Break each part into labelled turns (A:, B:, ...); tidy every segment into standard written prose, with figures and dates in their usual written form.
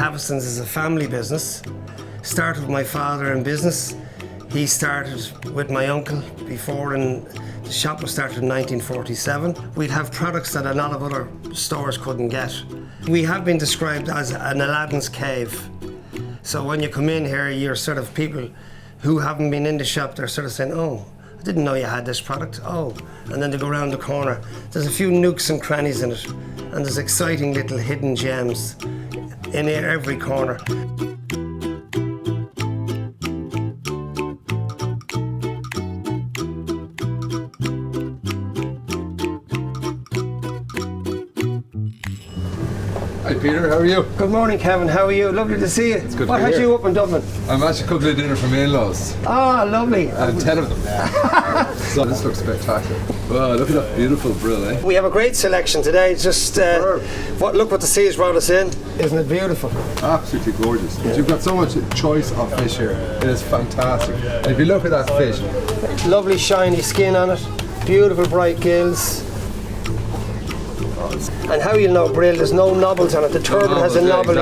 A: Cavistons is a family business. Started with my father in business. He started with my uncle before, and the shop was started in 1947. We'd have products that a lot of other stores couldn't get. We have been described as an Aladdin's cave. So when you come in here, you're sort of people who haven't been in the shop, they're sort of saying, oh, I didn't know you had this product, oh. And then they go around the corner. There's a few nooks and crannies in it, and there's exciting little hidden gems in every corner.
B: Hi Peter, how are you?
A: Good morning, Kevin. How are you? Lovely to see you.
B: It's good
A: what
B: to be
A: had
B: here.
A: you up in Dublin?
B: I'm actually cooking a dinner for my in-laws.
A: Ah, lovely.
B: 10 of them. So this looks spectacular. Wow, look at that beautiful brill, eh?
A: We have a great selection today. Just look what the sea's brought us in. Isn't it beautiful?
B: Absolutely gorgeous. Yeah. You've got so much choice of fish here. It is fantastic. And if you look at that fish,
A: lovely shiny skin on it. Beautiful bright gills. And how you know brill, there's no knobbles on it. The turbot has a knobbly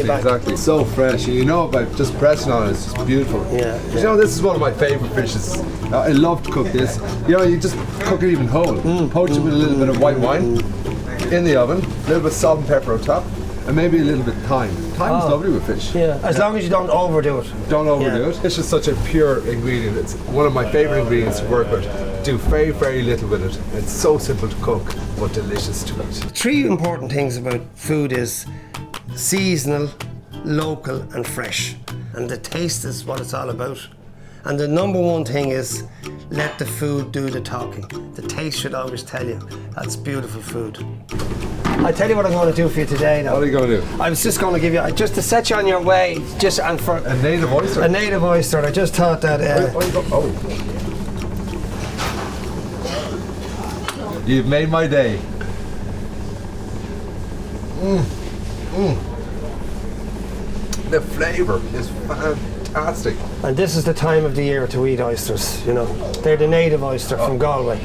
A: back.
B: Exactly. So fresh. You know, by just pressing on it, it's just beautiful.
A: Yeah.
B: You know, this is one of my favourite fishes. I love to cook this. You know, you just cook it even whole. Poach it with a little bit of white wine in the oven, a little bit of salt and pepper on top, and maybe a little bit of thyme. Thyme is lovely with fish.
A: Yeah, as long as you don't overdo it.
B: Don't overdo it. It's just such a pure ingredient. It's one of my favourite ingredients to work with. Do very, very little with it. It's so simple to cook, but delicious to eat.
A: Three important things about food is seasonal, local and fresh. And the taste is what it's all about. And the number one thing is let the food do the talking. The taste should always tell you. That's beautiful food. I tell you what I'm going to do for you today now.
B: What are you going to do?
A: I was just going to give you, just to set you on your way, and for
B: a native oyster.
A: A native oyster. I just thought that.
B: You've made my day. The flavour is fantastic.
A: And this is the time of the year to eat oysters, you know. They're the native oyster from Galway.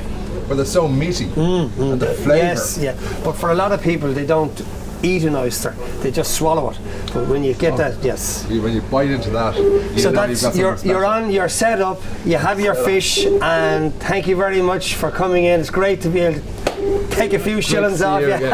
B: But they're so meaty. And the flavour.
A: Yes, yeah. But for a lot of people, they don't eat an oyster. They just swallow it. But when you get that, yes.
B: When you bite into that,
A: so that's you're set up. You have your fish, and thank you very much for coming in. It's great to be able to take a few shillings off you.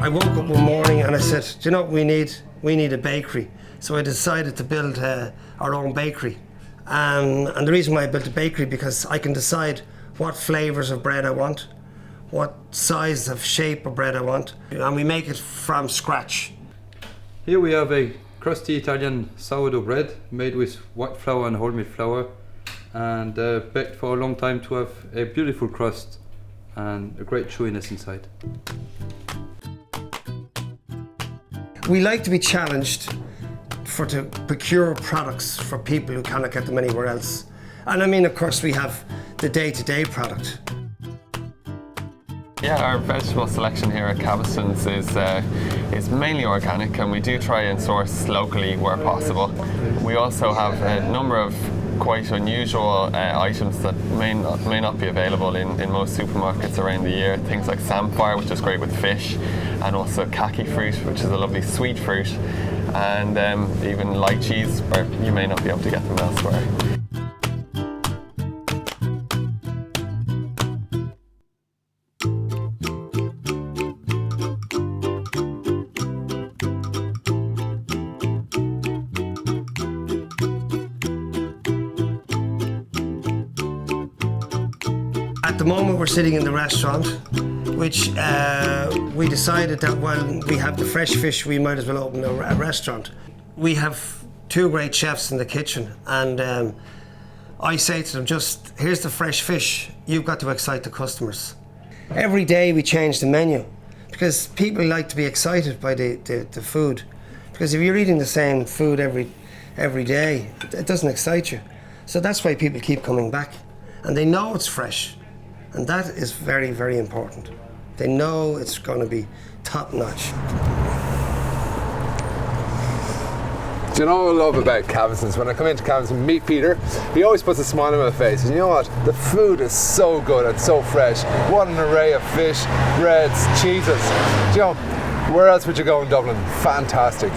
A: I woke up one morning and I said, do you know what we need? We need a bakery. So I decided to build our own bakery. And the reason why I built a bakery, because I can decide what flavours of bread I want, what size of shape of bread I want, and we make it from scratch.
C: Here we have a crusty Italian sourdough bread made with white flour and wholemeal flour, and baked for a long time to have a beautiful crust and a great chewiness inside.
A: We like to be challenged to procure products for people who cannot get them anywhere else. And I mean, of course, we have the day-to-day product.
D: Yeah, our vegetable selection here at Cavistons is mainly organic, and we do try and source locally where possible. We also have a number of quite unusual items that may not be available in most supermarkets around the year. Things like samphire, which is great with fish, and also kaki fruit, which is a lovely sweet fruit, and even lychees, where you may not be able to get them elsewhere.
A: At the moment we're sitting in the restaurant, which we decided that while we have the fresh fish, we might as well open a restaurant. We have two great chefs in the kitchen, and I say to them, just, here's the fresh fish, you've got to excite the customers. Every day we change the menu, because people like to be excited by the food. Because if you're eating the same food every day, it doesn't excite you. So that's why people keep coming back. And they know it's fresh. And that is very, very important. They know it's going to be top notch.
B: Do you know what I love about Cavistons? When I come into Cavistons and meet Peter, he always puts a smile on my face. And you know what? The food is so good and so fresh. What an array of fish, breads, cheeses. Do you know, where else would you go in Dublin? Fantastic.